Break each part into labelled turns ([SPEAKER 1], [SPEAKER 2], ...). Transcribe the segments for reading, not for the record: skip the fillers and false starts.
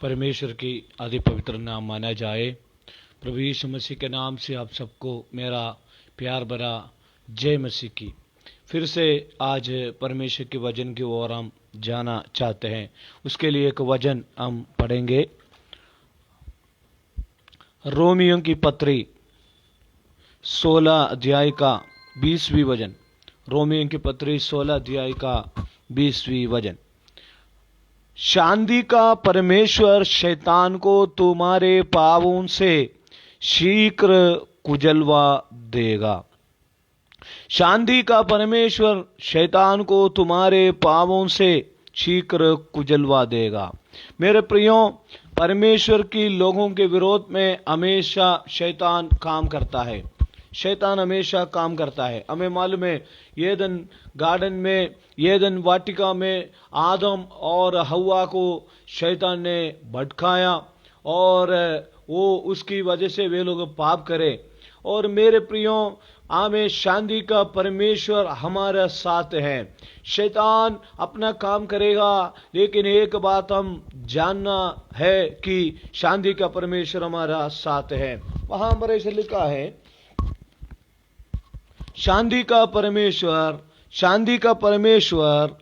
[SPEAKER 1] परमेश्वर की आदि पवित्र नाम माना जाए। प्रभु यीशु मसीह के नाम से आप सबको मेरा प्यार भरा जय मसीह की। फिर से आज परमेश्वर के वचन की ओर हम जाना चाहते हैं। उसके लिए एक वचन हम पढ़ेंगे, रोमियों की पत्री 16 अध्याय का 20वीं वचन। रोमियों की पत्री 16 अध्याय का 20वीं वचन। शांति का परमेश्वर शैतान को तुम्हारे पापों से शीघ्र कुचलवा देगा। शांति का परमेश्वर शैतान को तुम्हारे पापों से शीघ्र कुचलवा देगा। मेरे प्रियो, परमेश्वर की लोगों के विरोध में हमेशा शैतान काम करता है। शैतान हमेशा काम करता है। हमें मालूम है, येदन गार्डन में, येदन वाटिका में आदम और हव्वा को शैतान ने भटकाया और वो उसकी वजह से वे लोग पाप करे। और मेरे प्रियो, हमें शांति का परमेश्वर हमारे साथ है। शैतान अपना काम करेगा, लेकिन एक बात हम जानना है कि शांति का परमेश्वर हमारा साथ है। वहां पर ऐसे लिखा है, शांति का परमेश्वर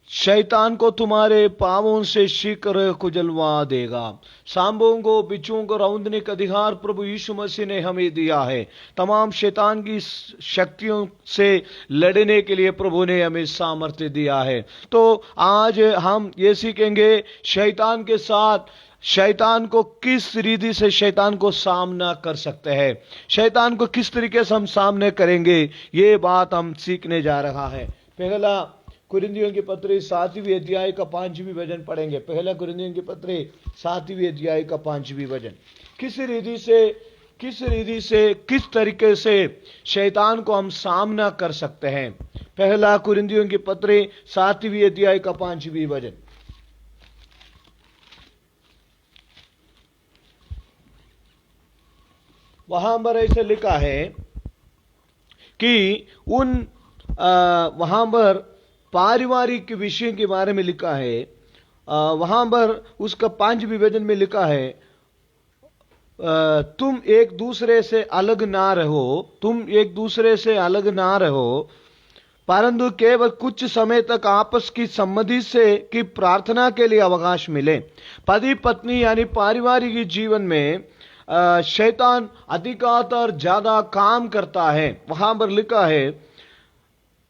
[SPEAKER 1] शैतान को तुम्हारे पापों से शीघ्र कुचलवा देगा। सांपों को, बिच्छुओं को रौंदने का अधिकार प्रभु यीशु मसीह ने हमें दिया है। तमाम शैतान की शक्तियों से लड़ने के लिए प्रभु ने हमें सामर्थ्य दिया है। तो आज हम ये सीखेंगे शैतान के साथ, शैतान को किस रीति से शैतान को सामना कर सकते हैं, शैतान को किस तरीके से हम सामने करेंगे, ये बात हम सीखने जा रहा है। पहला कुरिन्थियों की पत्री 7वीं अध्याय का 5वीं वचन पढ़ेंगे। पहला कुरिन्थियों की पत्री 7वीं अध्याय का 5वीं वचन। किस रीति से किस तरीके से शैतान को हम सामना कर सकते हैं। पहला कुरिन्थियों की पत्री 7वीं अध्याय का 5वीं वचन। वहां पर ऐसे लिखा है कि वहां पर पारिवारिक विषय के बारे में लिखा है। वहां पर उसका 5वीं वचन में लिखा है, तुम एक दूसरे से अलग ना रहो, परंतु केवल कुछ समय तक आपस की सम्मति से की प्रार्थना के लिए अवकाश मिले। पति पत्नी यानी पारिवारिक जीवन में शैतान अधिकतर ज्यादा काम करता है। वहां पर लिखा है,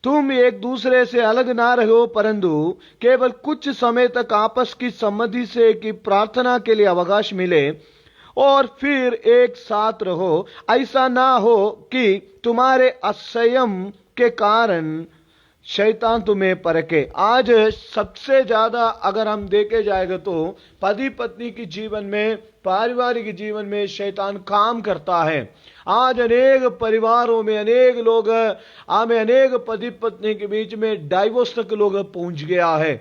[SPEAKER 1] तुम एक दूसरे से अलग ना रहो, परंतु केवल कुछ समय तक आपस की सम्मति से कि प्रार्थना के लिए अवकाश मिले और फिर एक साथ रहो। ऐसा ना हो कि तुम्हारे असंयम के कारण शैतान तुम्हें परखे। आज सबसे ज्यादा अगर हम देखे जाएगा तो पति पत्नी की जीवन में, पारिवारिक जीवन में शैतान काम करता है। आज अनेक परिवारों में अनेक पति पत्नी के बीच में डाइवोर्स तक लोग पहुंच गया है।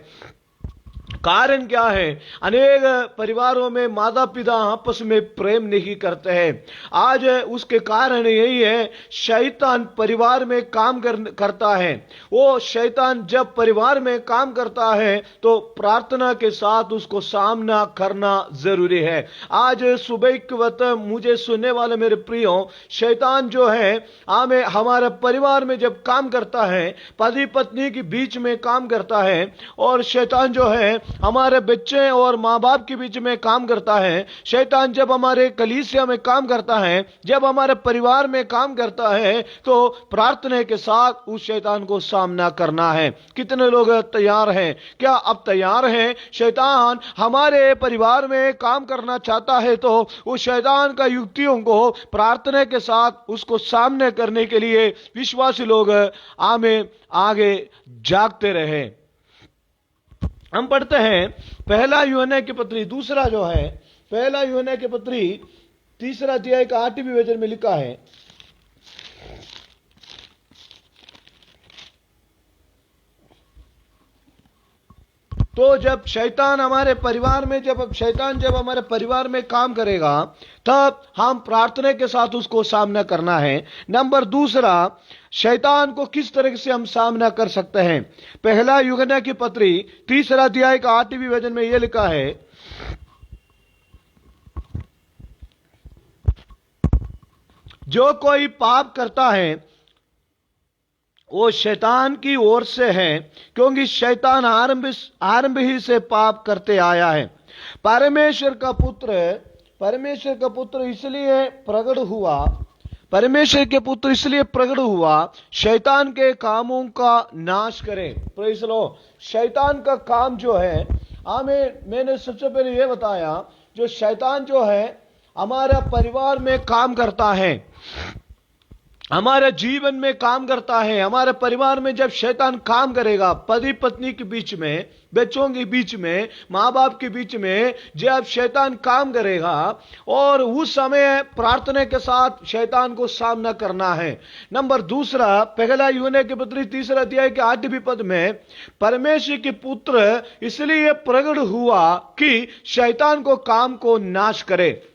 [SPEAKER 1] कारण क्या है? अनेक परिवारों में माता पिता आपस में प्रेम नहीं करते हैं। आज उसके कारण यही है, शैतान परिवार में काम करता है। वो शैतान जब परिवार में काम करता है तो प्रार्थना के साथ उसको सामना करना जरूरी है। आज सुबह के वक्त मुझे सुनने वाले मेरे प्रियो, शैतान जो है हमारे परिवार में जब काम करता है, पति पत्नी के बीच में काम करता है, और शैतान जो है हमारे बच्चे और माँ बाप के बीच में काम करता है। शैतान जब हमारे कलीसिया में काम करता है, जब हमारे परिवार में काम करता है, तो प्रार्थना के साथ उस शैतान को सामना करना है। कितने लोग तैयार हैं? क्या अब तैयार हैं? शैतान हमारे परिवार में काम करना चाहता है तो उस शैतान का युक्तियों को प्रार्थना के साथ उसको सामने करने के लिए विश्वासी लोग आगे जागते रहे। हम पढ़ते हैं पहला यूहन्ना की पत्री, दूसरा जो है पहला यूहन्ना की पत्री 3 अध्याय का 8वीं वचन में लिखा है, तो जब शैतान हमारे परिवार में जब हमारे परिवार में काम करेगा, तब हम प्रार्थना के साथ उसको सामना करना है। नंबर दूसरा, शैतान को किस तरह से हम सामना कर सकते हैं। पहला यूहन्ना की पत्री 3 अध्याय का 8वीं वचन में यह लिखा है, जो कोई पाप करता है वो शैतान की ओर से है, क्योंकि शैतान आरंभ ही से पाप करते आया है। परमेश्वर का पुत्र इसलिए प्रकट हुआ, परमेश्वर के पुत्र इसलिए प्रकट हुआ शैतान के कामों का नाश करे। Praise the Lord. शैतान का काम जो है, मैंने सबसे पहले यह बताया, जो शैतान जो है हमारा परिवार में काम करता है, हमारे जीवन में काम करता है। हमारे परिवार में जब शैतान काम करेगा, पति पत्नी के बीच में, बच्चों के बीच में, माँ बाप के बीच में जब शैतान काम करेगा, और उस समय प्रार्थना के साथ शैतान को सामना करना है। नंबर दूसरा, पहला यूहन्ना के पत्री 3 अध्याय के 8वें पद में, परमेश्वर के पुत्र इसलिए प्रकट हुआ कि शैतान को काम को नाश करे।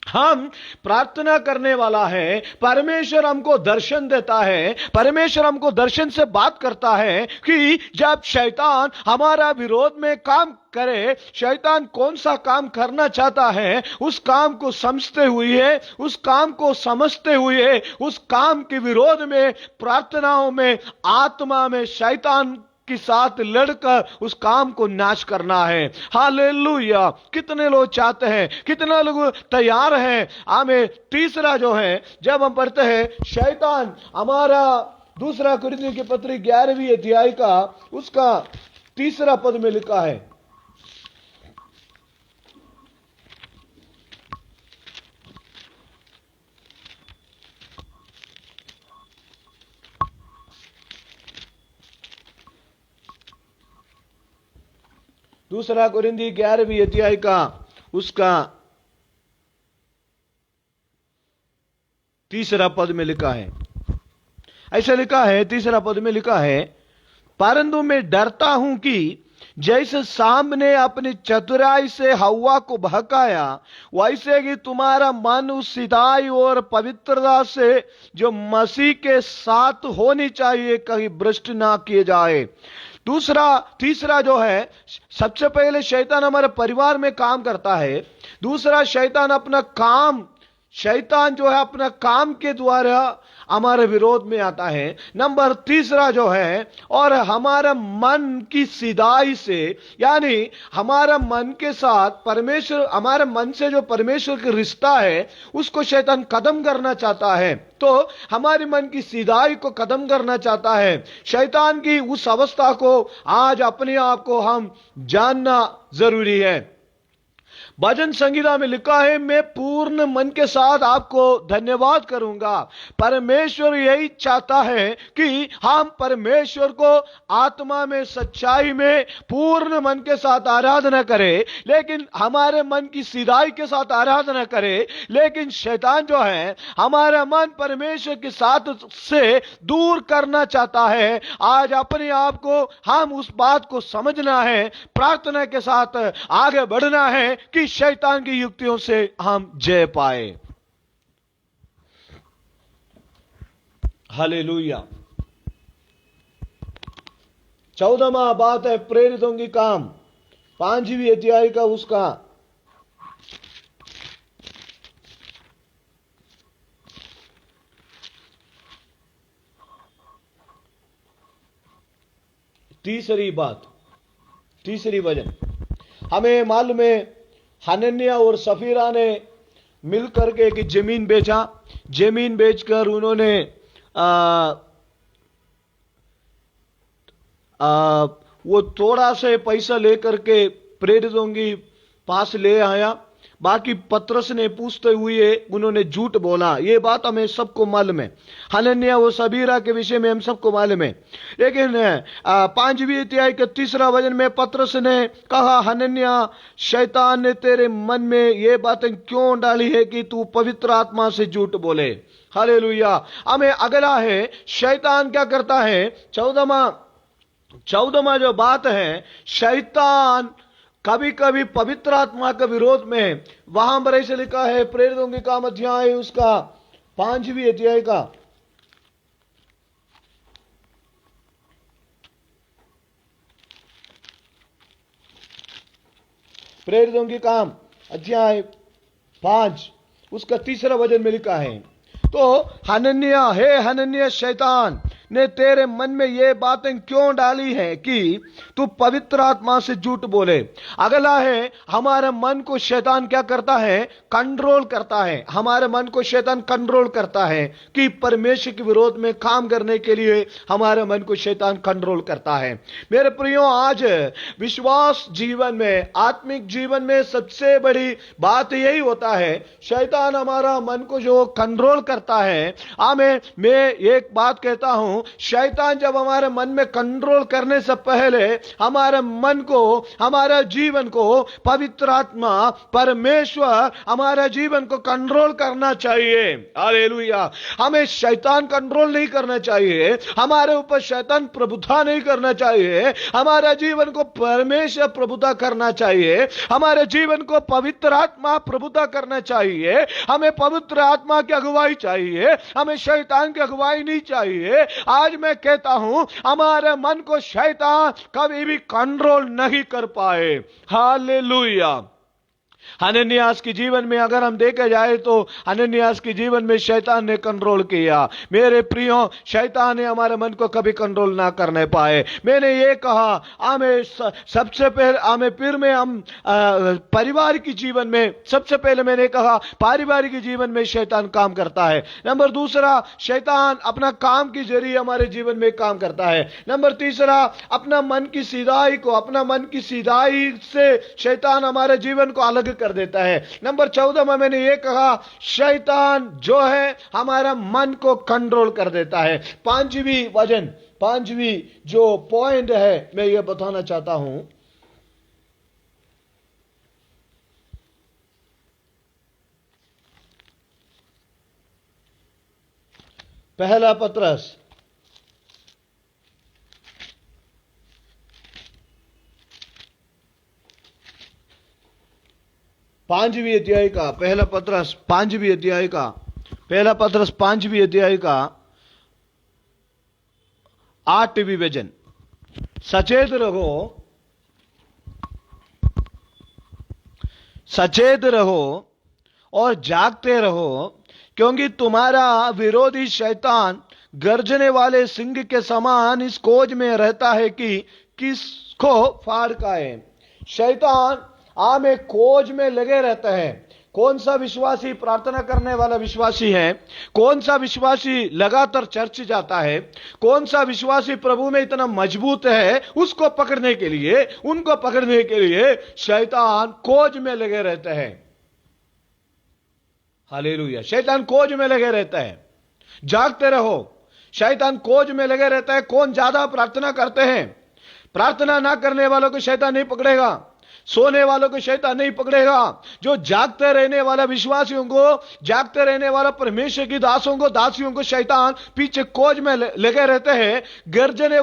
[SPEAKER 1] हम प्रार्थना करने वाला है, परमेश्वर हमको दर्शन देता है, परमेश्वर हमको दर्शन से बात करता है कि जब शैतान हमारा विरोध में काम करे, शैतान कौन सा काम करना चाहता है, उस काम को समझते हुए, उस काम को समझते हुए, उस काम के विरोध में, प्रार्थनाओं में, आत्मा में शैतान के साथ लड़कर उस काम को नाश करना है। हालेलुया। कितने लोग चाहते हैं, कितने लोग तैयार हैं। आमें। तीसरा जो है, जब हम पढ़ते हैं शैतान हमारा, 2 कुरिन्थियों की पत्री 11वीं अध्याय का उसका 3 पद में लिखा है, दूसरा कुरिन्थी 11वीं अध्याय का उसका 3 पद में लिखा है, ऐसा लिखा है, 3 पद में लिखा है, परंतु मैं डरता हूं कि जैसे सांप ने अपनी चतुराई से हव्वा को बहकाया, वैसे कि तुम्हारा मन उस सिधाई और पवित्रता से जो मसीह के साथ होनी चाहिए कहीं भ्रष्ट ना किए जाए। तीसरा जो है, सबसे पहले शैतान हमारे परिवार में काम करता है। दूसरा, शैतान जो है अपना काम के द्वारा हमारे विरोध में आता है। नंबर 3 जो है, और हमारा मन की सिधाई से, यानी हमारा मन के साथ परमेश्वर, हमारे मन से जो परमेश्वर का रिश्ता है उसको शैतान खत्म करना चाहता है। तो हमारे मन की सिधाई को खत्म करना चाहता है। शैतान की उस अवस्था को आज अपने आप को हम जानना जरूरी है। भजन संगीता में लिखा है, मैं पूर्ण मन के साथ आपको धन्यवाद करूंगा। परमेश्वर यही चाहता है कि हम परमेश्वर को आत्मा में, सच्चाई में पूर्ण मन के साथ आराधना करें, लेकिन हमारे मन की सिधाई के साथ आराधना करें। लेकिन शैतान जो है हमारा मन परमेश्वर के साथ से दूर करना चाहता है। आज अपने आप को हम उस बात को समझना है, प्रार्थना के साथ आगे बढ़ना है कि शैतान की युक्तियों से हम जय पाए। हालेलुया। 14वां बात है प्रेरितों की काम, 5वीं अध्याय का उसका 3री वजन। हमें मालूम है हनन्याह और सफीरा ने मिलकर के एक जमीन बेचा। जमीन बेचकर उन्होंने वो थोड़ा से पैसा लेकर के प्रेरितों के पास ले आया। बाकी पतरस ने पूछते हुए उन्होंने झूठ बोला। ये बात हमें सबको मालूम है। हनन्याह और सफीरा के विषय में हम सबको मालूम है। लेकिन 5वीं अध्याय के 3 वचन में पतरस ने कहा, हनन्याह, शैतान ने तेरे मन में ये बातें क्यों डाली है कि तू पवित्र आत्मा से झूठ बोले। हालेलुया। हमें अगला है, शैतान क्या करता है। 14वां जो बात है, शैतान कभी कभी पवित्र आत्मा के विरोध में, वहां पर ऐसे लिखा है प्रेरितों के काम अध्याय उसका 5वीं अध्याय का प्रेरितों के काम अध्याय 5 उसका 3 वचन में लिखा है, तो हनन्याह, हे हनन्याह, शैतान ने तेरे मन में ये बातें क्यों डाली है कि तू पवित्र आत्मा से झूठ बोले। अगला है, हमारे मन को शैतान क्या करता है? कंट्रोल करता है। हमारे मन को शैतान कंट्रोल करता है कि परमेश्वर के विरोध में काम करने के लिए हमारे मन को शैतान कंट्रोल करता है। मेरे प्रियो, आज विश्वास जीवन में, आत्मिक जीवन में सबसे बड़ी बात यही होता है, शैतान हमारा मन को जो कंट्रोल करता है। मैं एक बात कहता हूं, शैतान जब हमारे मन में कंट्रोल करने से पहले हमारे मन को, हमारे जीवन को पवित्र आत्मा, परमेश्वर हमारे जीवन को कंट्रोल करना चाहिए। हालेलुया। हमें शैतान कंट्रोल नहीं करना चाहिए, हमारे ऊपर शैतान प्रभुता नहीं करना चाहिए, हमारे जीवन को परमेश्वर प्रभुता करना चाहिए, हमारे जीवन को पवित्र आत्मा प्रभुता करना चाहिए। हमें पवित्र आत्मा की अगुवाई चाहिए, हमें शैतान की अगुवाई नहीं चाहिए। आज मैं कहता हूं, हमारे मन को शैतान कभी भी कंट्रोल नहीं कर पाए। हालेलुया। हनन्यास के जीवन में अगर हम देखे जाए तो हनन्यास के जीवन में शैतान ने कंट्रोल किया। मेरे प्रियो, शैतान ने हमारे मन को कभी कंट्रोल ना करने पाए। मैंने ये कहा, हमें सबसे पहले हम परिवार के जीवन में, सबसे पहले मैंने कहा पारिवारिक जीवन में शैतान काम करता है। नंबर दूसरा, शैतान अपना काम के जरिए हमारे जीवन में काम करता है। नंबर तीसरा, अपना मन की सीधाई से शैतान हमारे जीवन को अलग कर देता है। नंबर 14 में मैंने यह कहा, शैतान जो है हमारा मन को कंट्रोल कर देता है। पांचवी जो पॉइंट है, मैं यह बताना चाहता हूं, पहला पत्रस 5वीं अध्याय का, पहला पत्रस 5वीं अध्याय का, पहला पत्रस 5वीं अध्याय का 8वीं वचन, सचेत रहो और जागते रहो, क्योंकि तुम्हारा विरोधी शैतान गर्जने वाले सिंह के समान इस खोज में रहता है कि किसको फाड़ खाए। शैतान हमें खोज में लगे रहता है। कौन सा विश्वासी प्रार्थना करने वाला विश्वासी है, कौन सा विश्वासी लगातार चर्च जाता है, कौन सा विश्वासी प्रभु में इतना मजबूत है, उनको पकड़ने के लिए शैतान खोज में लगे रहते हैं। हालेलुया। शैतान खोज में लगे रहता है। जागते रहो। शैतान खोज में लगे रहता है, कौन ज्यादा प्रार्थना करते हैं। प्रार्थना ना करने वालों को शैतान नहीं पकड़ेगा, सोने वालों को शैतान नहीं पकड़ेगा। जो जागते रहने वाला विश्वासियों को, जागते रहने वाला परमेश्वर की दासियों को शैतान पीछे खोज में लगे रहते हैं। गर्जने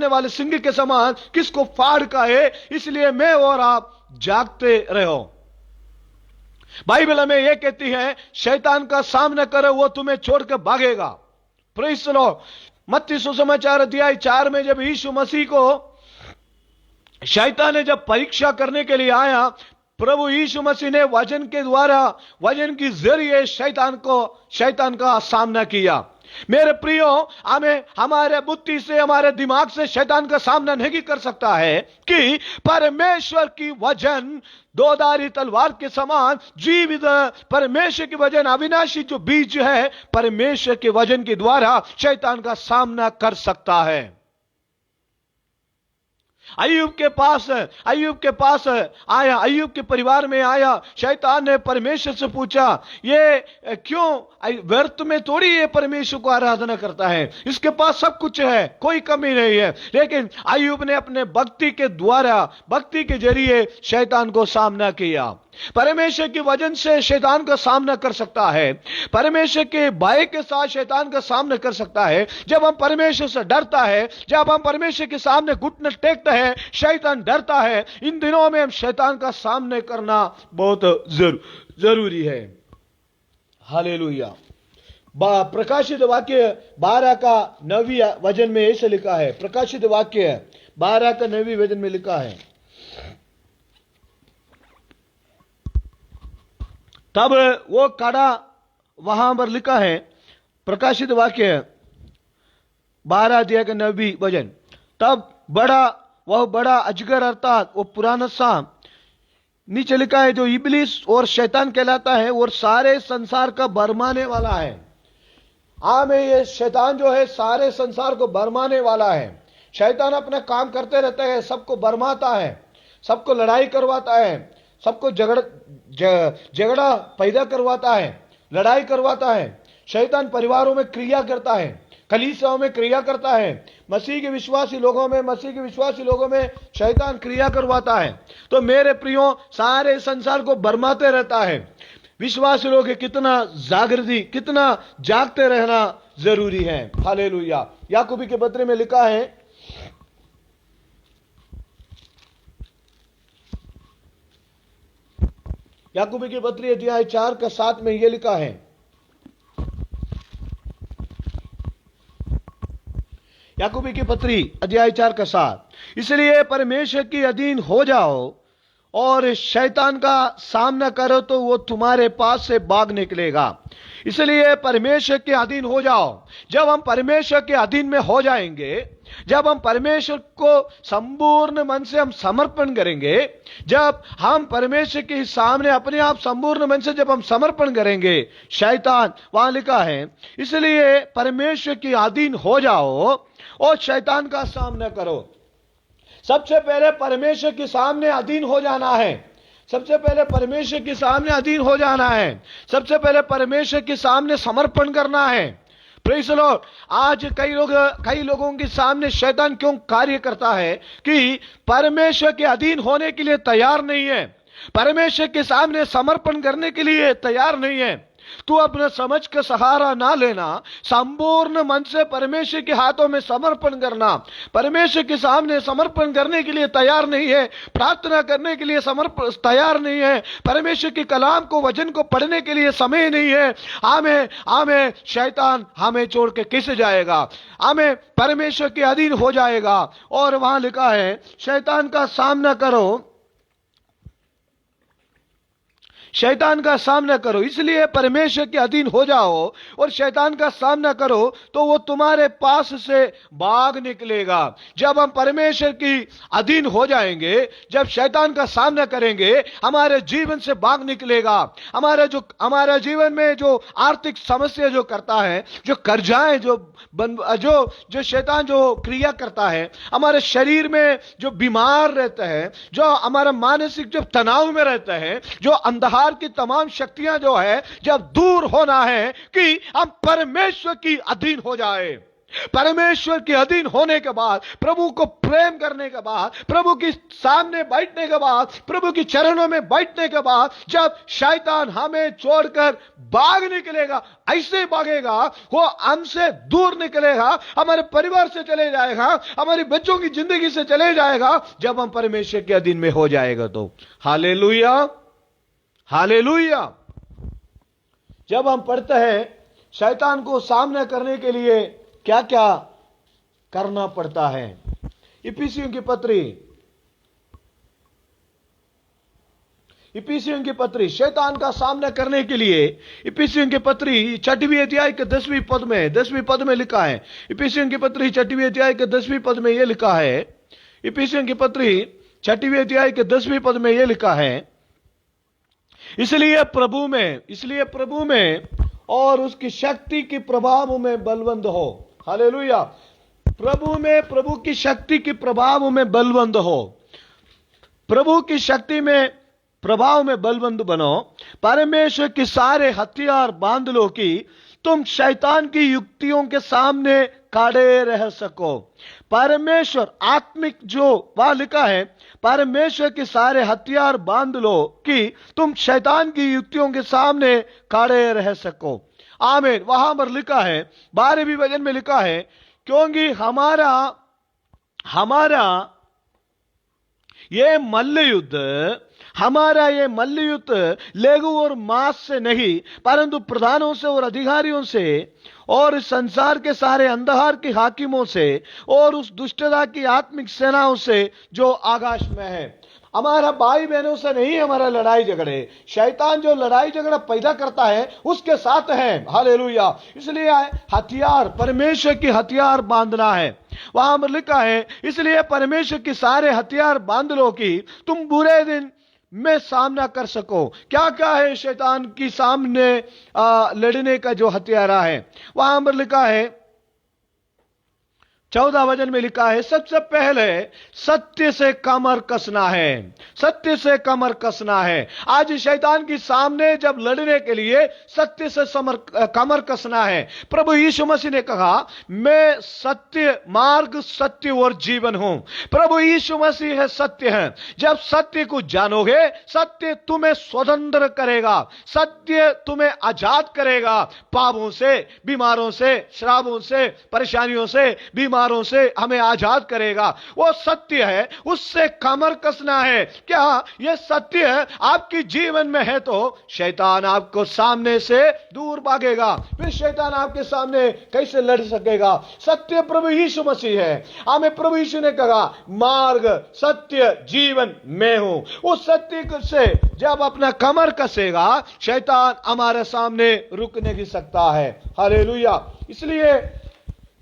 [SPEAKER 1] वाले सिंह के समान किसको फाड़ खाए। इसलिए मैं और आप जागते रहो। बाइबल हमें यह कहती है, शैतान का सामना करो, वो तुम्हें छोड़कर भागेगा। Praise the Lord. मत्ती सुसमाचार अध्याय 4 में जब यीशु मसीह को शैतान ने जब परीक्षा करने के लिए आया, प्रभु यीशु मसीह ने वचन के जरिए शैतान का सामना किया। मेरे प्रियो, हमारे बुद्धि से, हमारे दिमाग से शैतान का सामना नहीं कर सकता है कि परमेश्वर की वचन दोधारी तलवार के समान जीवित, परमेश्वर की वचन अविनाशी जो बीज है, परमेश्वर के वचन के द्वारा शैतान का सामना कर सकता है। अय्यूब के पास आया, अय्यूब के परिवार में आया। शैतान ने परमेश्वर से पूछा, ये क्यों व्यर्थ में थोड़ी ये परमेश्वर को आराधना करता है, इसके पास सब कुछ है, कोई कमी नहीं है। लेकिन अय्यूब ने अपने भक्ति के जरिए शैतान को सामना किया। परमेश्वर के वचन से शैतान का सामना कर सकता है, परमेश्वर के भय के साथ शैतान का सामना कर सकता है। जब हम परमेश्वर से डरता है, जब हम परमेश्वर के सामने घुटने टेकते हैं, शैतान डरता है। इन दिनों में हम शैतान का सामना करना बहुत जरूरी है। हालेलुया। प्रकाशित वाक्य 12 का 9वीं वचन में ऐसे लिखा है। प्रकाशित वाक्य 12 का 9वीं वचन में लिखा है, तब वो वहां पर लिखा है, प्रकाशित वाक्य 12 अध्याय का 9वीं वचन, तब वह बड़ा अजगर अर्थात वो पुराना सांप, नीचे लिखा है जो इब्लिस और शैतान कहलाता है और सारे संसार का भरमाने वाला है। में ये शैतान जो है सारे संसार को भरमाने वाला है। शैतान अपना काम करते रहता है, सबको भरमाता है, सबको लड़ाई करवाता है, सबको झगड़ा पैदा करवाता है, लड़ाई करवाता है। शैतान परिवारों में क्रिया करता है, कलीसियाओं में क्रिया करता है, मसीह के विश्वासी लोगों में शैतान क्रिया करवाता है। तो मेरे प्रियो, सारे संसार को भरमाते रहता है। विश्वासी लोग कितना जागृति, कितना जागते रहना जरूरी है। हालेलुया। याकूबी के पत्र में लिखा है, याकूबी के पत्र अध्याय 4 का 7 में यह लिखा है, याकूबी की पत्री अध्याय 4 का 7, इसलिए परमेश्वर के अधीन हो जाओ और शैतान का सामना करो तो वो तुम्हारे पास से भाग निकलेगा। इसलिए परमेश्वर के अधीन हो जाओ। जब हम परमेश्वर के अधीन में हो जाएंगे, जब हम परमेश्वर को संपूर्ण मन से हम समर्पण करेंगे, जब हम परमेश्वर के सामने अपने आप संपूर्ण मन से जब हम समर्पण करेंगे, शैतान, वहां लिखा है, इसलिए परमेश्वर के अधीन हो जाओ और शैतान का सामना करो। सबसे पहले परमेश्वर के सामने अधीन हो जाना है। सबसे पहले परमेश्वर के सामने अधीन हो जाना है। सबसे पहले परमेश्वर के सामने समर्पण करना है। Praise the Lord. आज कई लोगों के सामने शैतान क्यों कार्य करता है कि परमेश्वर के अधीन होने के लिए तैयार नहीं है, परमेश्वर के सामने समर्पण करने के लिए तैयार नहीं है। तू अपने समझ का सहारा ना लेना, संपूर्ण मन से परमेश्वर के हाथों में समर्पण करना। परमेश्वर के सामने समर्पण करने के लिए तैयार नहीं है, प्रार्थना करने के लिए समर्पण तैयार नहीं है, परमेश्वर के कलाम को, वचन को पढ़ने के लिए समय नहीं है। हमें शैतान हमें छोड़ के किस जाएगा, हमें परमेश्वर के अधीन हो जाएगा। और वहां लिखा है, शैतान का सामना करो, शैतान का सामना करो। इसलिए परमेश्वर के अधीन हो जाओ और शैतान का सामना करो तो वो तुम्हारे पास से भाग निकलेगा। जब हम परमेश्वर की अधीन हो जाएंगे, जब शैतान का सामना करेंगे, हमारे जीवन से भाग निकलेगा। हमारे जीवन में जो आर्थिक समस्या जो करता है, जो कर्जाएं जो शैतान जो क्रिया करता है, हमारे शरीर में जो बीमार रहता है, जो हमारा मानसिक जो तनाव में रहता है, जो अंधकार की तमाम शक्तियां जो है, जब दूर होना है कि हम परमेश्वर की अधीन हो जाए। परमेश्वर के अधीन होने के बाद, प्रभु को प्रेम करने के बाद, प्रभु के सामने बैठने के बाद, प्रभु के चरणों में बैठने के बाद, जब शैतान हमें छोड़कर भाग निकलेगा, ऐसे भागेगा, वो हमसे दूर निकलेगा, हमारे परिवार से चले जाएगा, हमारी बच्चों की जिंदगी से चले जाएगा, जब हम परमेश्वर के अधीन में हो जाएगा तो। Hallelujah, hallelujah. जब हम पढ़ते हैं शैतान को सामना करने के लिए क्या क्या करना पड़ता है। इफिसियों की पत्री शैतान का सामना करने के लिए, इफिसियों की पत्री 6वीं अध्याय के 10वीं पद में लिखा है। इफिसियों की पत्री 6वीं अध्याय के 10वीं पद में यह लिखा है। इफिसियों की पत्री 6वीं अध्याय के 10वीं पद में यह लिखा है, इसलिए प्रभु में और उसकी शक्ति के प्रभाव में बलवंत हो। हालेलुया। प्रभु में, प्रभु की शक्ति के प्रभाव में बलवंत हो। प्रभु की शक्ति में, प्रभाव में बलवंत बनो। परमेश्वर के सारे हथियार बांध लो कि तुम शैतान की युक्तियों के सामने खड़े रह सको। परमेश्वर आत्मिक जो वहां लिखा है, परमेश्वर के सारे हथियार बांध लो कि तुम शैतान की युक्तियों के सामने खड़े रह सको। आमीन। वहां पर लिखा है, 12वीं वचन में लिखा है, क्योंकि हमारा ये मल्ल युद्ध हमारा ये मल्लयुद्ध लेगू और मांस से नहीं, परंतु प्रधानों से और अधिकारियों से और इस संसार के सारे अंधकार के हाकिमों से और उस दुष्टता की आत्मिक सेनाओं से जो आकाश में है। हमारा भाई बहनों से नहीं हमारा लड़ाई झगड़े, शैतान जो लड़ाई झगड़ा पैदा करता है उसके साथ है। हालेलुया। इसलिए हथियार, परमेश्वर की हथियार बांधना है। वहां पर लिखा है, इसलिए परमेश्वर के सारे हथियार बांध लो कि तुम बुरे दिन में सामना कर सको। क्या क्या है शैतान की सामने लड़ने का जो हथियारा है? वहां पर लिखा है 14 वचन में लिखा है, सबसे पहले सत्य से कमर कसना है। सत्य से कमर कसना है। आज शैतान के सामने जब लड़ने के लिए सत्य से कमर कसना है। प्रभु यीशु मसीह ने कहा, मैं सत्य, मार्ग, सत्य और जीवन हूं। प्रभु यीशु मसीह है, सत्य है। जब सत्य को जानोगे, सत्य तुम्हें स्वतंत्र करेगा, सत्य तुम्हें आजाद करेगा पापों से, बीमारों से, श्रापों से, परेशानियों से, बीमारों से हमें आजाद करेगा। वो सत्य है, उससे कमर कसना है। क्या यह सत्य है आपके जीवन में है तो शैतान आपको सामने से दूर भागेगा। फिर शैतान आपके सामने कैसे लड़ सकेगा? सत्य प्रभु यीशु मसीह है। हमें प्रभु यीशु ने कहा, मार्ग, सत्य, जीवन मैं हूं। उस सत्य से जब अपना कमर कसेगा, शैतान हमारे सामने रुक नहीं सकता है। हालेलुया। इसलिए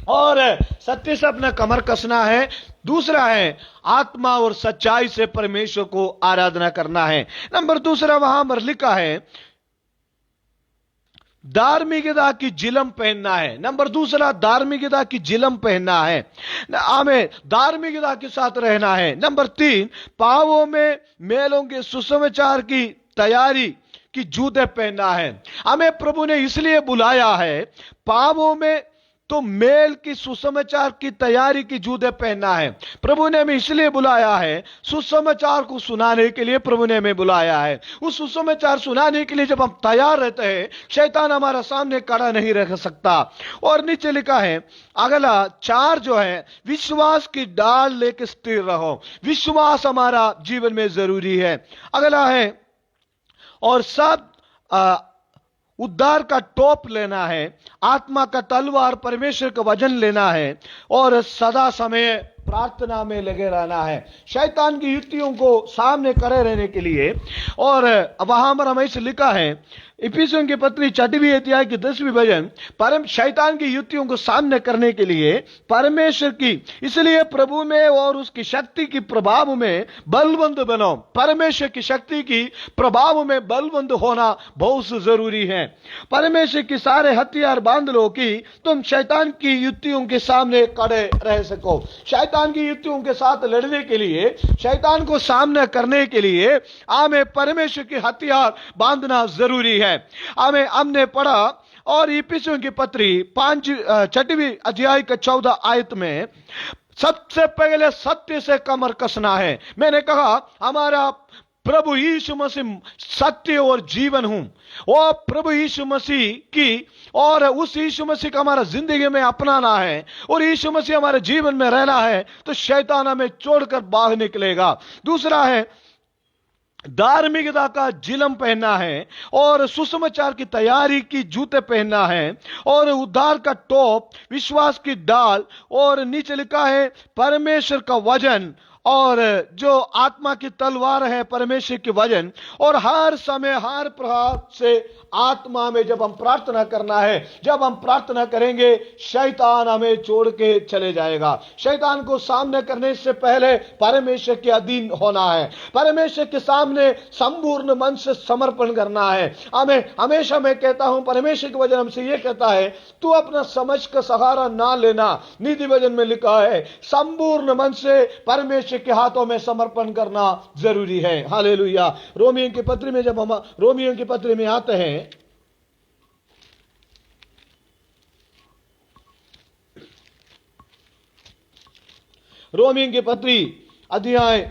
[SPEAKER 1] और सत्य से अपना कमर कसना है। दूसरा है आत्मा और सच्चाई से परमेश्वर को आराधना करना है। नंबर दूसरा वहां पर लिखा है, धार्मिकता की जिलम पहनना है। नंबर दूसरा, धार्मिकता की जिलम पहनना है, हमें धार्मिकता के साथ रहना है। नंबर 3, पावों में मेलों के सुसमाचार की तैयारी की जूते पहनना है। हमें प्रभु ने इसलिए बुलाया है, पावों में तो मेल की सुसमाचार की तैयारी की जूते पहनना है। प्रभु ने हमें इसलिए बुलाया है, सुसमाचार को सुनाने के लिए प्रभु ने हमें बुलाया है। उस सुसमाचार सुनाने के लिए जब हम तैयार रहते हैं, शैतान हमारा सामने खड़ा नहीं रह सकता। और नीचे लिखा है अगला 4 जो है, विश्वास की डाल लेके स्थिर रहो। विश्वास हमारा जीवन में जरूरी है। अगला है, और सब उद्धार का टोप लेना है, आत्मा का तलवार परमेश्वर का वचन लेना है, और सदा समय प्रार्थना में लगे रहना है। शैतान की युक्तियों को सामने करे रहने के लिए। और वहां पर हमें से लिखा है, इफिसियों की पत्री 6वीं अध्याय की 10वीं वचन, परम शैतान की युक्तियों को सामने करने के लिए परमेश्वर की, इसलिए प्रभु में और उसकी शक्ति की प्रभाव में बलवंत बनो। परमेश्वर की शक्ति की प्रभाव में बलवंत होना बहुत जरूरी है। परमेश्वर की सारे हथियार बांध लो कि तुम शैतान की युक्तियों के सामने खड़े रह सको। शैतान की युक्तियों के साथ लड़ने के लिए, शैतान को सामना करने के लिए हमें परमेश्वर के हथियार बांधना जरूरी है। हमने पढ़ा, और इफिसियों की पत्री 6वीं अध्याय का 14 आयत में सबसे पहले सत्य से कमर कसना है। मैंने कहा हमारा प्रभु यीशु मसीह सत्य और जीवन हूं। वो प्रभु यीशु मसीह की, और उस यीशु मसीह का हमारा जिंदगी में अपनाना है, और यीशु मसीह हमारे जीवन में रहना है, तो शैतान हमें छोड़कर बाहर निकलेगा। दूसरा है, धार्मिकता का जिलम पहनना है, और सुसमाचार की तैयारी की जूते पहनना है, और उद्धार का टोप, विश्वास की डाल, और नीचे लिखा है परमेश्वर का वचन, और जो आत्मा की तलवार है परमेश्वर के वचन। और हर समय, हर प्रहार से आत्मा में जब हम प्रार्थना करना है, जब हम प्रार्थना करेंगे, शैतान हमें छोड़ के चले जाएगा। शैतान को सामने करने से पहले परमेश्वर के अधीन होना है, परमेश्वर के सामने संपूर्ण मन से समर्पण करना है। हमें हमेशा, मैं कहता हूं, परमेश्वर के वचन हमसे यह कहता है, तू अपना समझ का सहारा ना लेना। नीति वचन में लिखा है, संपूर्ण मन से परमेश्वर के हाथों में समर्पण करना जरूरी है। हालेलुया। रोमियों की पत्री में जब हम रोमियों की पत्री में आते हैं, रोमियों की पत्री अध्याय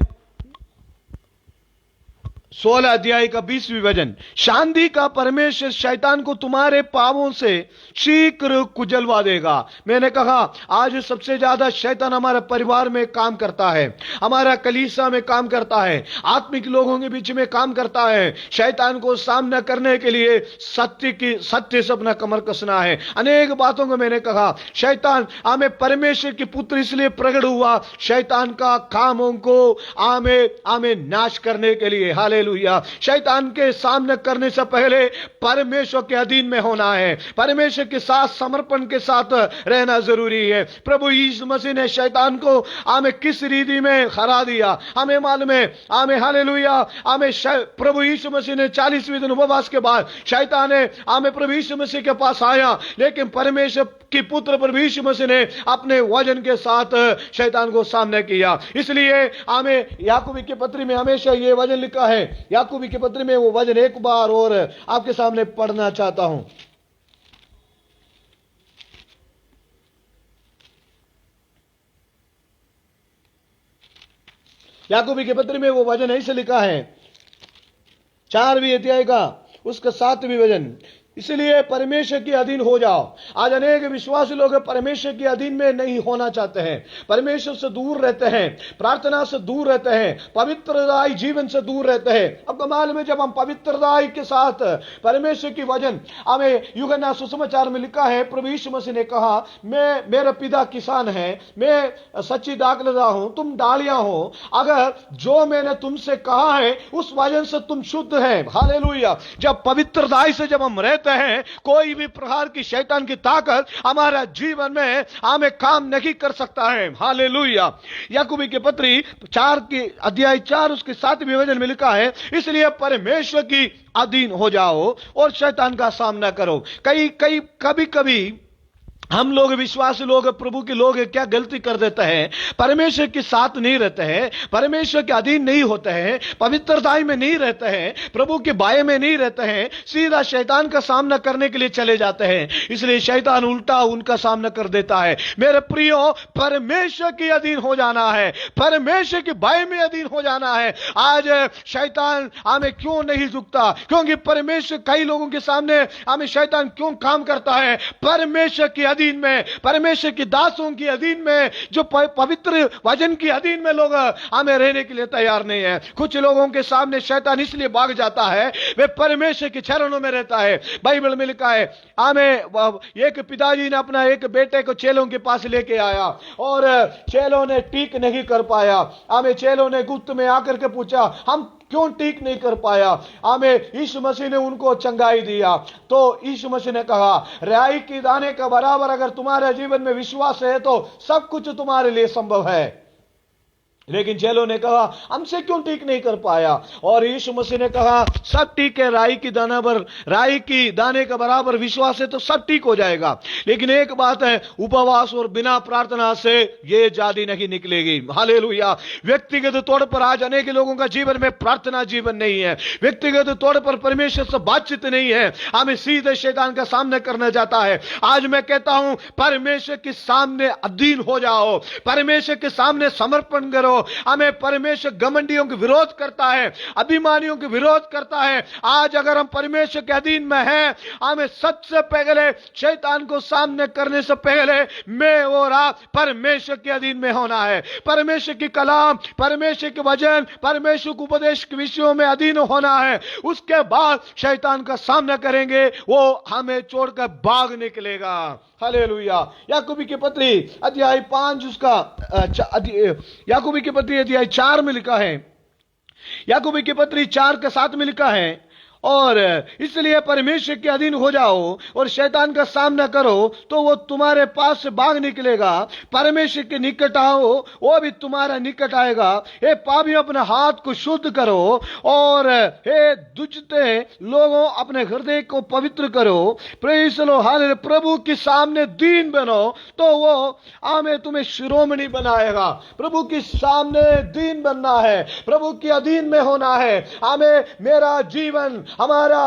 [SPEAKER 1] 16 अध्याय का 20वीं वचन, शांति का परमेश्वर शैतान को तुम्हारे पापों से शीघ्र कुचलवा देगा। मैंने कहा आज सबसे ज्यादा शैतान हमारे परिवार में काम करता है, हमारा कलीसिया में काम करता है, आत्मिक लोगों के बीच में काम करता है। शैतान को सामना करने के लिए सत्य से अपना कमर कसना है। अनेक बातों को मैंने कहा, शैतान हमें परमेश्वर के पुत्र इसलिए प्रकट हुआ शैतान का कामों को हमें नाश करने के लिए। हालेलुया। शैतान के सामने करने से पहले परमेश्वर के अधीन में होना है, परमेश्वर के साथ समर्पण के साथ रहना जरूरी है। प्रभु यीशु मसीह ने शैतान को हमें किस रीति में हरा दिया हमें मालूम है। हमें हालेलुया, हमें प्रभु यीशु मसीह ने 40वें दिन उपवास के बाद शैतान ने हमें प्रभु यीशु मसीह के पास आया, लेकिन परमेश्वर की पुत्र प्रभु यीशु मसीह ने अपने वजन के साथ शैतान को सामना किया। इसलिए हमें याकूबी की पत्री में हमेशा ये वजन लिखा है। याकूबी की पत्री में वो वजन एक बार और आपके सामने पढ़ना चाहता हूं। याकूबी के पत्र में वो वचन ऐसे लिखा है, 4वीं अध्याय का उसका 7वीं वचन, इसलिए परमेश्वर के अधीन हो जाओ। आज अनेक विश्वासी लोग परमेश्वर के अधीन में नहीं होना चाहते हैं, परमेश्वर से दूर रहते हैं, प्रार्थना से दूर रहते हैं, पवित्रदायी जीवन से दूर रहते हैं। अब कमाल में जब हम पवित्रदायी के साथ परमेश्वर की वचन, हमें यूहन्ना सुसमाचार में लिखा है, प्रभु यीशु मसीह ने कहा, मैं मेरा पिता किसान है, मैं सच्ची दाखलता हूं, तुम डालियां हो। अगर जो मैंने तुमसे कहा है उस वचन से तुम शुद्ध है। हालेलुया। जब पवित्रदायी से जब हम रहते हैं, कोई भी प्रकार की शैतान की ताकत हमारा जीवन में हमें काम नहीं कर सकता है। हालेलुया। याकूबी की पत्री 4 के अध्याय 4 उसके 7वें वचन में लिखा है, इसलिए परमेश्वर की अधीन हो जाओ और शैतान का सामना करो। कभी कभी हम लोग विश्वासी लोग, प्रभु के लोग क्या गलती कर देते हैं, परमेश्वर के साथ नहीं रहते हैं, परमेश्वर के अधीन नहीं होते हैं, पवित्रताई में नहीं रहते हैं, प्रभु के बाय में नहीं रहते हैं, सीधा शैतान का सामना करने के लिए चले जाते हैं। इसलिए शैतान उल्टा उनका सामना कर देता है। मेरे प्रियो, परमेश्वर के अधीन हो जाना है, परमेश्वर के बाय में अधीन हो जाना है। आज शैतान हमें क्यों नहीं झुकता? क्योंकि परमेश्वर, कई लोगों के सामने हमें शैतान क्यों काम करता है? परमेश्वर की अधीन में, परमेश्वर के दासों की अधीन में, जो पवित्र वचन की अधीन में लोग हमें रहने के लिए तैयार नहीं है। कुछ लोगों के सामने शैतान इसलिए भाग जाता है, वे परमेश्वर के चरणों में रहता है। बाइबल में लिखा है, हमें एक पिताजी ने अपना एक बेटे को चेलों के पास लेके आया और चेलों ने ठीक नहीं कर पाया। हमें चेलों ने गुप्त में आकर के पूछा, हम क्यों ठीक नहीं कर पाया? हमें यीशु मसीह ने उनको चंगाई दिया। तो यीशु मसीह ने कहा, राई की दाने का बराबर अगर तुम्हारे जीवन में विश्वास है तो सब कुछ तुम्हारे लिए संभव है। लेकिन चेलों ने कहा, हमसे क्यों ठीक नहीं कर पाया? और यीशु मसीह ने कहा, सब ठीक है, राई की दाने का बराबर विश्वास है तो सब ठीक हो जाएगा। लेकिन एक बात है, उपवास और बिना प्रार्थना से ये जादी नहीं निकलेगी। हालेलुया। व्यक्तिगत तौर पर आज अनेक लोगों का जीवन में प्रार्थना जीवन नहीं है, व्यक्तिगत तौर पर परमेश्वर से बातचीत नहीं है, हमें सीधे शैतान का सामना करना जाता है। आज मैं कहता हूं, परमेश्वर के सामने अधीन हो जाओ, परमेश्वर के सामने समर्पण करो। हमें परमेश्वर घमंडियों के विरोध करता है, अभिमानियों के विरोध करता है। आज अगर हम परमेश्वर के अधीन में हैं, हमें सबसे पहले शैतान को सामने करने से पहले मैं और आप परमेश्वर के अधीन में होना है। परमेश्वर की कलाम, परमेश्वर के वचन, परमेश्वर के उपदेश के विषयों में अधीन होना है। उसके बाद शैतान का सामना करेंगे, वो हमें छोड़कर भाग निकलेगा। हालेलुया। याकूबी की पत्री अध्याय 5 उसका याकूबी की पत्री अध्याय 4 में लिखा है, याकूबी की पत्री 4 के 7 में लिखा है, और इसलिए परमेश्वर के अधीन हो जाओ और शैतान का सामना करो तो वो तुम्हारे पास से भाग निकलेगा। परमेश्वर के निकट आओ, वो भी तुम्हारा निकट आएगा। हे पापियों, अपने हाथ को शुद्ध करो, और हे दुष्टे लोगों, अपने हृदय को पवित्र करो। प्रेज़ लो, हालेलुया। प्रभु के सामने दीन बनो तो वो हमें तुम्हें शिरोमणि बनाएगा। प्रभु के सामने दीन बनना है, प्रभु के अधीन में होना है। हमें मेरा जीवन हमारा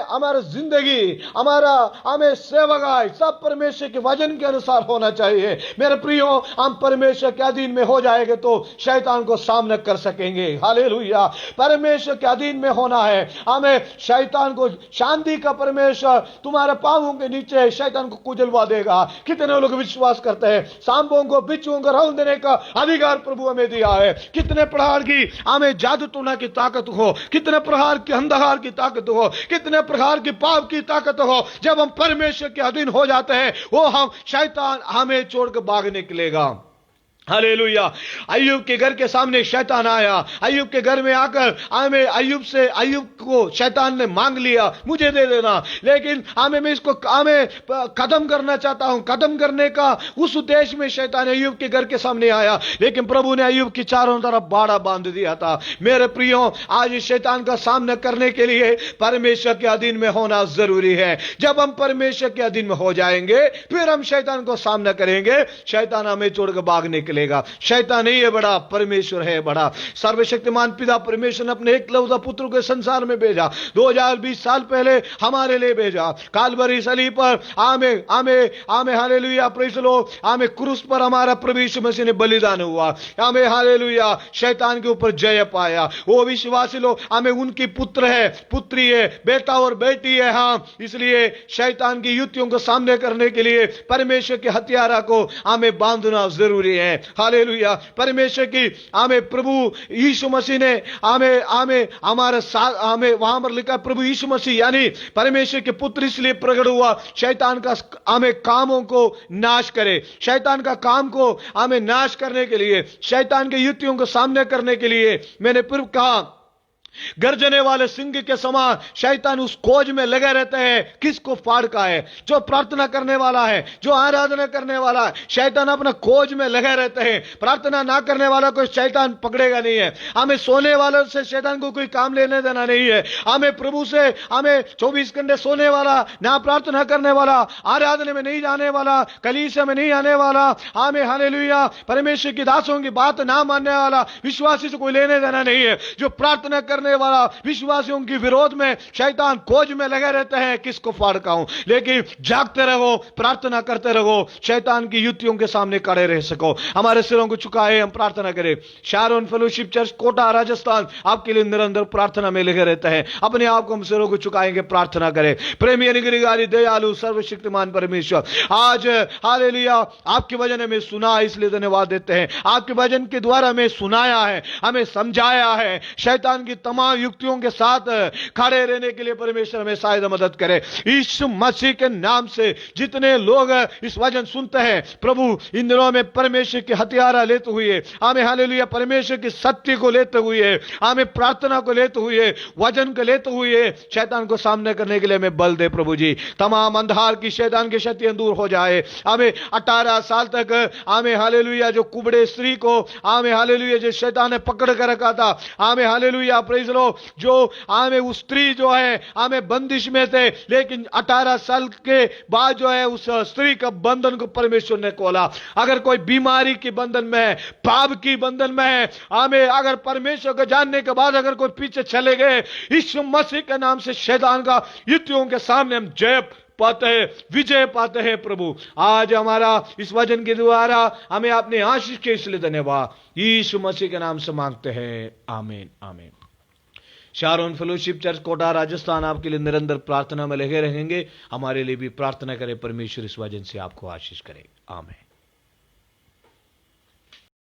[SPEAKER 1] हमारा जिंदगी, हमें सेवकाई सब परमेश्वर के वचन के अनुसार होना चाहिए। मेरे प्रियो, हम परमेश्वर के अधीन में हो जाएंगे तो शैतान को सामना कर सकेंगे। हालेलुया। परमेश्वर के अधीन में होना है हमें। शैतान को, शांति का परमेश्वर तुम्हारे पांवों के नीचे शैतान को कुचलवा देगा। कितने लोग विश्वास करते हैं सांपों को, बिच्छुओं को रौंद देने का अधिकार प्रभु हमें दिया है। कितने प्रकार की हमें जादू टोना की ताकत हो, कितने प्रकार की अंधकार की ताकत हो, कितने प्रकार की पाप की ताकत हो, जब हम परमेश्वर के अधीन हो जाते हैं वो हम शैतान हमें छोड़कर भाग निकलेगा। हालेलुया। अय्यूब के घर के सामने शैतान आया। अय्यूब के घर में आकर अय्यूब को शैतान ने मांग लिया, मुझे दे देना। लेकिन मैं इसको खत्म करना चाहता हूं। खत्म करने का उस उद्देश्य में शैतान अय्यूब के घर के सामने आया, लेकिन प्रभु ने अय्यूब की चारों तरफ बाड़ा बांध दिया था। मेरे प्रियो, आज इस शैतान का सामना करने के लिए परमेश्वर के अधीन में होना जरूरी है। जब हम परमेश्वर के अधीन में हो जाएंगे फिर हम शैतान को सामना करेंगे। शैतान हमें छोड़कर भाग निकलेगा। शैतान नहीं है बड़ा, परमेश्वर है बड़ा। सर्वशक्तिमान पिता परमेश्वर ने अपने एकलौता पुत्र को संसार में भेजा, 2020 साल पहले हमारे लिए भेजा। कालवरी सलीब पर आमे हालेलुया, प्रेज़ द लॉर्ड, आमे क्रूस पर हमारा प्रभु यीशु मसीह ने बलिदान हुआ। आमे हालेलुया, शैतान के ऊपर जय पाया। वो विश्वासी लोग हमें उनकी पुत्र है, पुत्री है, बेटा और बेटी है। हाँ, इसलिए शैतान की युक्तियों को सामने करने के लिए परमेश्वर के हथियारा को हमें बांधना जरूरी है। हालेलुया। परमेश्वर की प्रभु यीशु मसीह ने हमारे साथ वहां पर लिखा, प्रभु यीशु मसीह यानी परमेश्वर के पुत्र इसलिए प्रकट हुआ शैतान का कामों को नाश करे। शैतान का काम को नाश करने के लिए, शैतान के युक्तियों को सामने करने के लिए। मैंने फिर कहा, गर्जने वाले सिंह के समान शैतान उस खोज में लगे रहते हैं किसको फाड़ का है। जो प्रार्थना करने वाला है, जो आराधना करने वाला है, शैतान अपना खोज में लगे रहते हैं। प्रार्थना ना करने वाला को शैतान पकड़ेगा नहीं है। हमें सोने वालों से शैतान को कोई काम लेने देना नहीं है। हमें प्रभु से 24 घंटे सोने वाला, ना प्रार्थना करने वाला, आराधना में नहीं जाने वाला, कलीसिया में नहीं आने वाला, हमें हालेलुया परमेश्वर की दासों की बात ना मानने वाला विश्वासी से कोई लेने देना नहीं है। जो प्रार्थना करने वाला विश्वासियों के विरोध में शैतान खोज में लगे रहते हैं किसको फाड़ पाऊं। लेकिन जागते रहो, प्रार्थना करते रहो, शैतान की युक्तियों के सामने खड़े रह सको। हमारे सिरों को झुकाए हम प्रार्थना करें। Sharon Fellowship Church Kota Rajasthan आपके लिए निरंतर प्रार्थना में लगे रहते हैं। अपने आप को हम सिरों को झुकाएंगे, प्रार्थना करें। प्रेमी अनुग्रहकारी दयालु सर्वशक्तिमान परमेश्वर, आज हालेलुया आपके वचन हमें सुना, इसलिए धन्यवाद देते हैं। आपके वचन के द्वारा हमें सुनाया है, हमें समझाया है। शैतान की तमाम युक्तियों के साथ खड़े रहने के लिए परमेश्वर हमें शायद मदद करे। यीशु मसीह के नाम से जितने लोग इस वचन सुनते हैं प्रभु, इन दिनों में परमेश्वर के हथियार लेते हुए, हमें हालेलुया परमेश्वर की सत्य को लेते हुए, हमें प्रार्थना को लेते हुए, वचन को लेते हुए शैतान को सामने करने के लिए हमें बल दे प्रभु जी। तमाम अंधार की शैतान की शक्तियां दूर हो जाए। हमें 18 साल तक हमें हालेलुया जो कुबड़े स्त्री को हमें हालेलुया जो शैतान ने पकड़ कर रखा था, हमें हालेलुया प्रेज़ द लॉर्ड, जो उस स्त्री जो है हमें बंदिश में थे, लेकिन 18 साल के बाद जो है उस स्त्री का बंधन को परमेश्वर ने खोला। अगर कोई बीमारी के बंधन में है, पाप की बंधन में है, हमें अगर परमेश्वर को जानने के बाद अगर कोई पीछे चले गए, यीशु मसीह के नाम से शैतान का युक्तियों के सामने हम जय पाते हैं, विजय पाते हैं। प्रभु आज हमारा इस वचन के द्वारा हमें अपने आशीष के इसलिए धन्यवाद यीशु मसीह के नाम से मांगते हैं, आमीन आमीन। Sharon Fellowship Church Kota Rajasthan आपके लिए निरंतर प्रार्थना में लगे रहेंगे। हमारे लिए भी प्रार्थना करें, परमेश्वर इस वचन से आपको आशीष करे, आमीन।